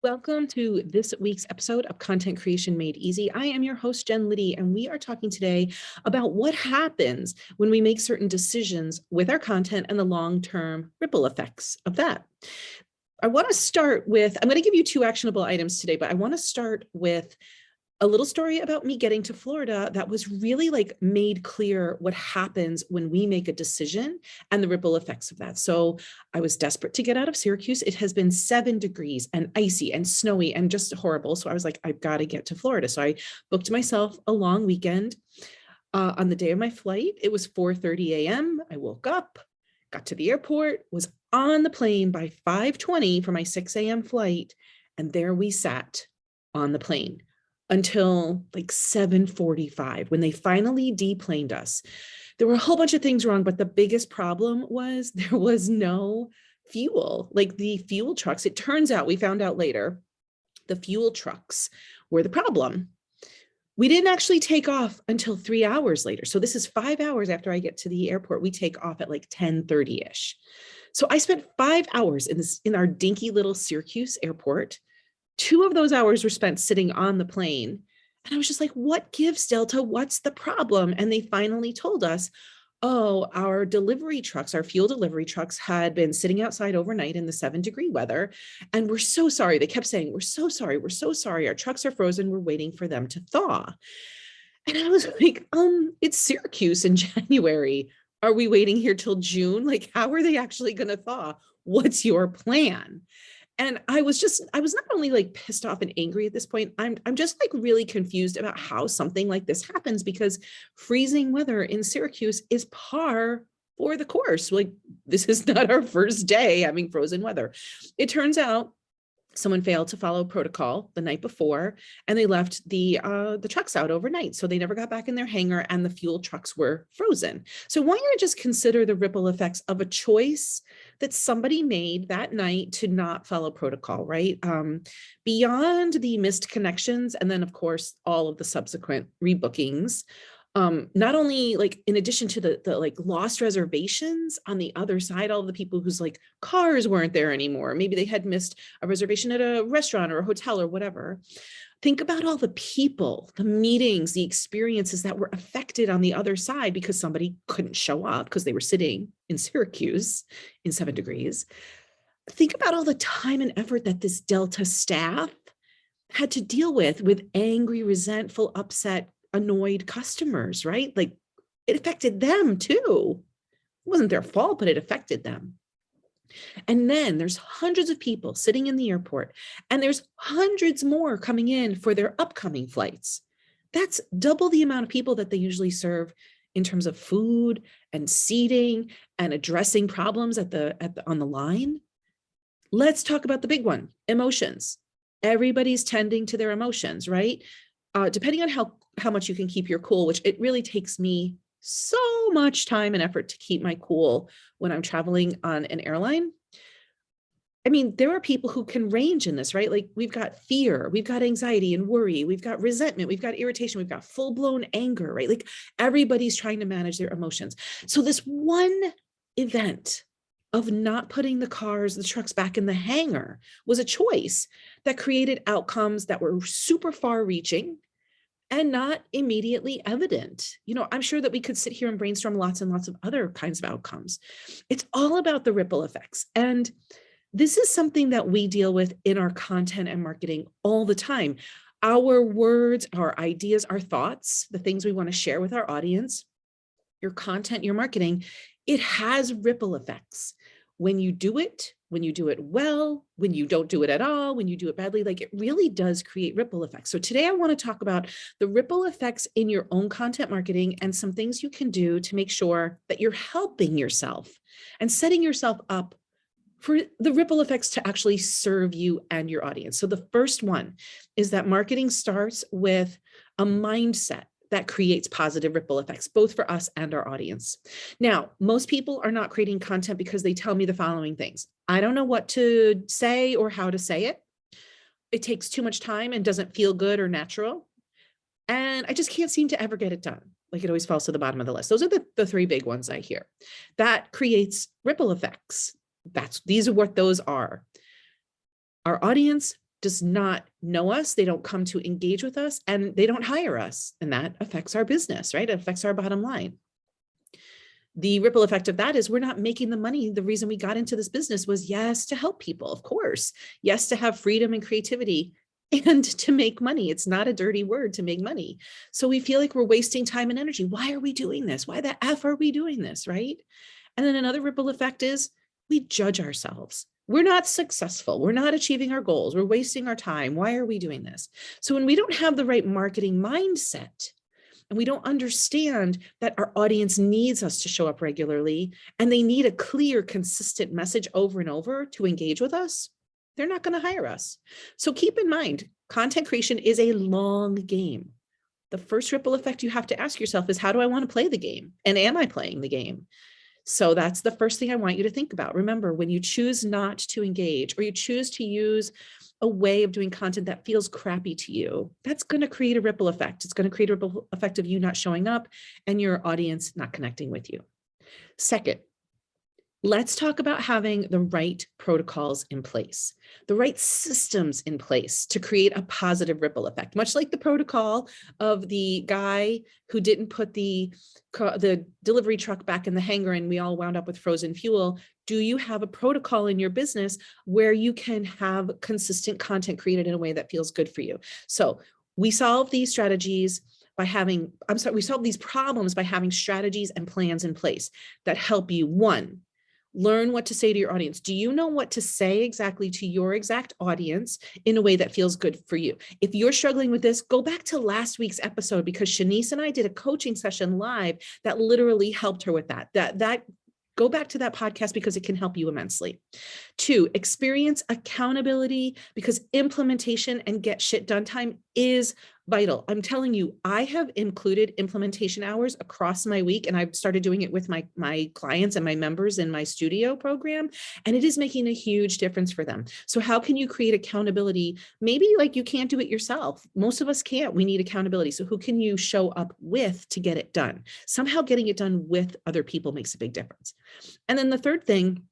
Welcome to this week's episode of Content Creation Made Easy. I am your host, Jen Liddy, and we are talking today about what happens when we make certain decisions with our content and the long-term ripple effects of that. I want to start with, I'm going to give you two actionable items today, but I want to start with a little story about me getting to Florida that was really made clear what happens when we make a decision and the ripple effects of that. So I was desperate to get out of Syracuse. It has been 7 degrees and icy and snowy and just horrible. So I was like, I've got to get to Florida. So I booked myself a long weekend. On the day of my flight, it was 4:30 a.m. I woke up, got to the airport, was on the plane by 5:20 for my 6 a.m. flight. And there we sat on the plane until 7:45 when they finally deplaned us. There were a whole bunch of things wrong, but the biggest problem was there was no fuel. The fuel trucks, it turns out, we found out later, the fuel trucks were the problem. We didn't actually take off until 3 hours later. So this is 5 hours after I get to the airport. We take off at 10:30-ish. So I spent 5 hours in our dinky little Syracuse airport. 2 of those hours were spent sitting on the plane. And I was just like, what gives, Delta? What's the problem? And they finally told us, oh, our delivery trucks, our fuel delivery trucks had been sitting outside overnight in the 7-degree weather. And we're so sorry. They kept saying, we're so sorry. We're so sorry. Our trucks are frozen. We're waiting for them to thaw. And I was like, it's Syracuse in January. Are we waiting here till June? How are they actually going to thaw? What's your plan? And I was not only pissed off and angry at this point, I'm just really confused about how something like this happens, because freezing weather in Syracuse is par for the course. This is not our first day having frozen weather. It turns out someone failed to follow protocol the night before, and they left the trucks out overnight. So they never got back in their hangar, and the fuel trucks were frozen. So why not just consider the ripple effects of a choice that somebody made that night to not follow protocol, right? Beyond the missed connections, and then of course, all of the subsequent rebookings, not only in addition to the lost reservations on the other side, all of the people whose cars weren't there anymore. Maybe they had missed a reservation at a restaurant or a hotel or whatever. Think about all the people, the meetings, the experiences that were affected on the other side because somebody couldn't show up because they were sitting in Syracuse in 7 degrees. Think about all the time and effort that this Delta staff had to deal with angry, resentful, upset, annoyed customers, right? It affected them too. It wasn't their fault, but it affected them. And then there's hundreds of people sitting in the airport, and there's hundreds more coming in for their upcoming flights. That's double the amount of people that they usually serve in terms of food and seating and addressing problems on the line. Let's talk about the big one, emotions. Everybody's tending to their emotions, right? Depending on how much you can keep your cool, which it really takes me so much time and effort to keep my cool when I'm traveling on an airline. I mean, there are people who can range in this, right? We've got fear, we've got anxiety and worry, we've got resentment, we've got irritation, we've got full-blown anger, right? Everybody's trying to manage their emotions. So this one event of not putting the trucks back in the hangar was a choice that created outcomes that were super far reaching and not immediately evident. I'm sure that we could sit here and brainstorm lots and lots of other kinds of outcomes. It's all about the ripple effects. And this is something that we deal with in our content and marketing all the time. Our words, our ideas, our thoughts, the things we want to share with our audience, your content, your marketing, it has ripple effects. When you do it well, when you don't do it at all, when you do it badly, it really does create ripple effects. So today I want to talk about the ripple effects in your own content marketing and some things you can do to make sure that you're helping yourself and setting yourself up for the ripple effects to actually serve you and your audience. So the first one is that marketing starts with a mindset that creates positive ripple effects, both for us and our audience. Now, most people are not creating content because they tell me the following things. I don't know what to say or how to say it. It takes too much time and doesn't feel good or natural. And I just can't seem to ever get it done. It always falls to the bottom of the list. Those are the 3 big ones I hear. That creates ripple effects. These are what those are. Our audience does not know us, they don't come to engage with us, and they don't hire us. And that affects our business, right? It affects our bottom line. The ripple effect of that is we're not making the money. The reason we got into this business was, yes, to help people, of course. Yes, to have freedom and creativity, and to make money. It's not a dirty word to make money. So we feel like we're wasting time and energy. Why are we doing this? Why the F are we doing this, right? And then another ripple effect is we judge ourselves. We're not successful. We're not achieving our goals. We're wasting our time. Why are we doing this? So when we don't have the right marketing mindset, and we don't understand that our audience needs us to show up regularly, and they need a clear, consistent message over and over to engage with us, they're not going to hire us. So keep in mind, content creation is a long game. The first ripple effect you have to ask yourself is, how do I want to play the game? And am I playing the game? So that's the first thing I want you to think about. Remember, when you choose not to engage, or you choose to use a way of doing content that feels crappy to you, that's going to create a ripple effect. It's going to create a ripple effect of you not showing up and your audience not connecting with you. Second, let's talk about having the right protocols in place, the right systems in place to create a positive ripple effect, much like the protocol of the guy who didn't put the delivery truck back in the hangar and we all wound up with frozen fuel. Do you have a protocol in your business where you can have consistent content created in a way that feels good for you? So we solve these strategies by having, we solve these problems by having strategies and plans in place that help you. One, learn what to say to your audience. Do you know what to say exactly to your exact audience in a way that feels good for you? If you're struggling with this, go back to last week's episode, because Shanice and I did a coaching session live that literally helped her with that. Go back to that podcast because it can help you immensely. 2, experience accountability, because implementation and get shit done time is vital. I'm telling you, I have included implementation hours across my week, and I've started doing it with my clients and my members in my studio program, and it is making a huge difference for them. So how can you create accountability? Maybe like you can't do it yourself. Most of us can't. We need accountability. So who can you show up with to get it done? Somehow getting it done with other people makes a big difference. And then the third thing,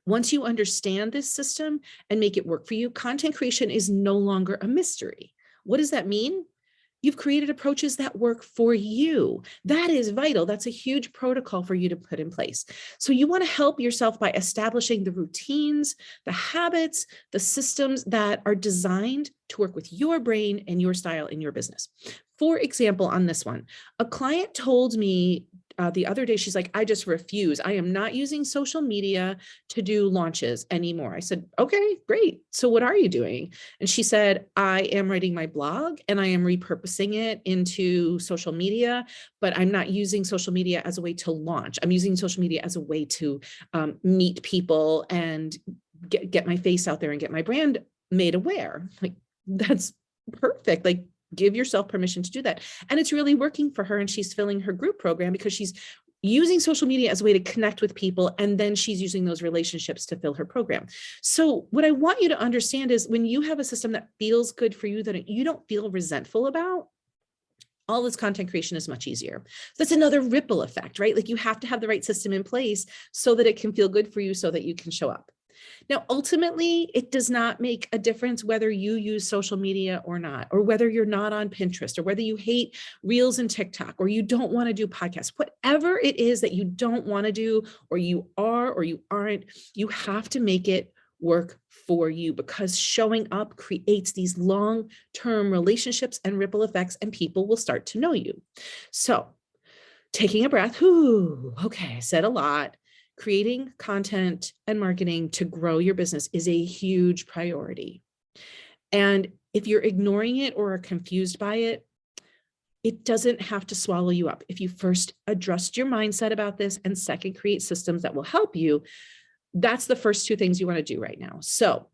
once you understand this system and make it work for you, content creation is no longer a mystery. What does that mean? You've created approaches that work for you. That is vital. That's a huge protocol for you to put in place. So you want to help yourself by establishing the routines, the habits, the systems that are designed to work with your brain and your style in your business. For example, on this one, a client told me the other day, she's like, I just refuse. I am not using social media to do launches anymore. I said, okay, great. So what are you doing? And she said, I am writing my blog and I am repurposing it into social media, but I'm not using social media as a way to launch. I'm using social media as a way to meet people and get my face out there and get my brand made aware. Like, that's perfect. Like, give yourself permission to do that. And it's really working for her. And she's filling her group program because she's using social media as a way to connect with people. And then she's using those relationships to fill her program. So what I want you to understand is, when you have a system that feels good for you, that you don't feel resentful about, all this content creation is much easier. That's another ripple effect, right? Like, you have to have the right system in place so that it can feel good for you, so that you can show up. Now, ultimately, it does not make a difference whether you use social media or not, or whether you're not on Pinterest, or whether you hate Reels and TikTok, or you don't want to do podcasts. Whatever it is that you don't want to do, or you are or you aren't, you have to make it work for you, because showing up creates these long-term relationships and ripple effects, and people will start to know you. So taking a breath, okay, I said a lot. Creating content and marketing to grow your business is a huge priority. And if you're ignoring it or are confused by it, it doesn't have to swallow you up. If you first adjust your mindset about this, and second, create systems that will help you, that's the first 2 things you want to do right now. So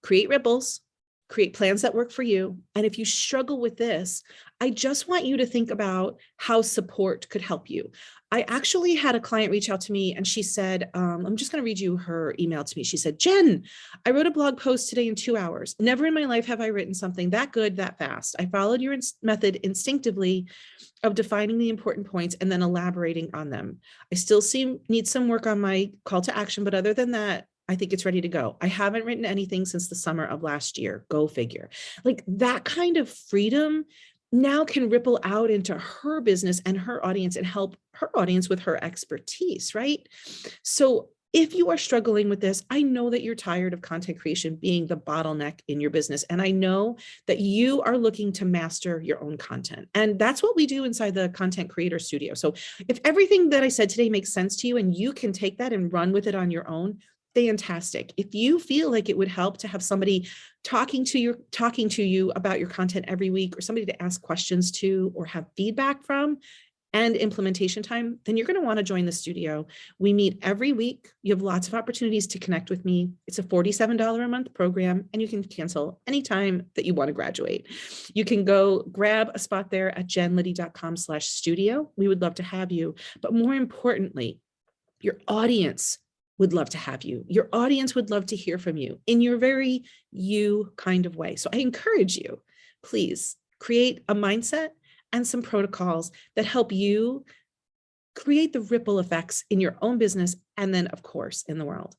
create ripples, create plans that work for you. And if you struggle with this, I just want you to think about how support could help you. I actually had a client reach out to me, and she said, I'm just going to read you her email to me. She said, Jen, I wrote a blog post today in 2 hours. Never in my life have I written something that good, that fast. I followed your method instinctively of defining the important points and then elaborating on them. I still need some work on my call to action, but other than that, I think it's ready to go. I haven't written anything since the summer of last year. Go figure. Like that kind of freedom now can ripple out into her business and her audience and help her audience with her expertise, right? So if you are struggling with this, I know that you're tired of content creation being the bottleneck in your business. And I know that you are looking to master your own content. And that's what we do inside the Content Creator Studio. So if everything that I said today makes sense to you and you can take that and run with it on your own, fantastic. If you feel like it would help to have somebody talking to you about your content every week, or somebody to ask questions to or have feedback from, and implementation time, then you're going to want to join the studio. We meet every week. You have lots of opportunities to connect with me. It's a $47 a month program, and you can cancel anytime that you want to graduate. You can go grab a spot there at jenliddy.com/studio. We would love to have you. But more importantly, your audience would love to have you. Your audience would love to hear from you in your very you kind of way. So I encourage you, please create a mindset and some protocols that help you create the ripple effects in your own business and then, of course, in the world.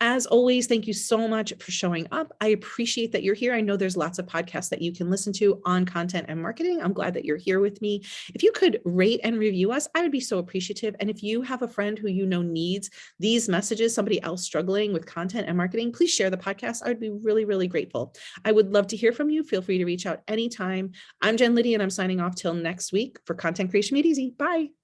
As always, thank you so much for showing up. I appreciate that you're here. I know there's lots of podcasts that you can listen to on content and marketing. I'm glad that you're here with me. If you could rate and review us, I would be so appreciative. And if you have a friend who you know needs these messages, somebody else struggling with content and marketing, please share the podcast. I would be really, really grateful. I would love to hear from you. Feel free to reach out anytime. I'm Jen Liddy, and I'm signing off till next week for Content Creation Made Easy. Bye.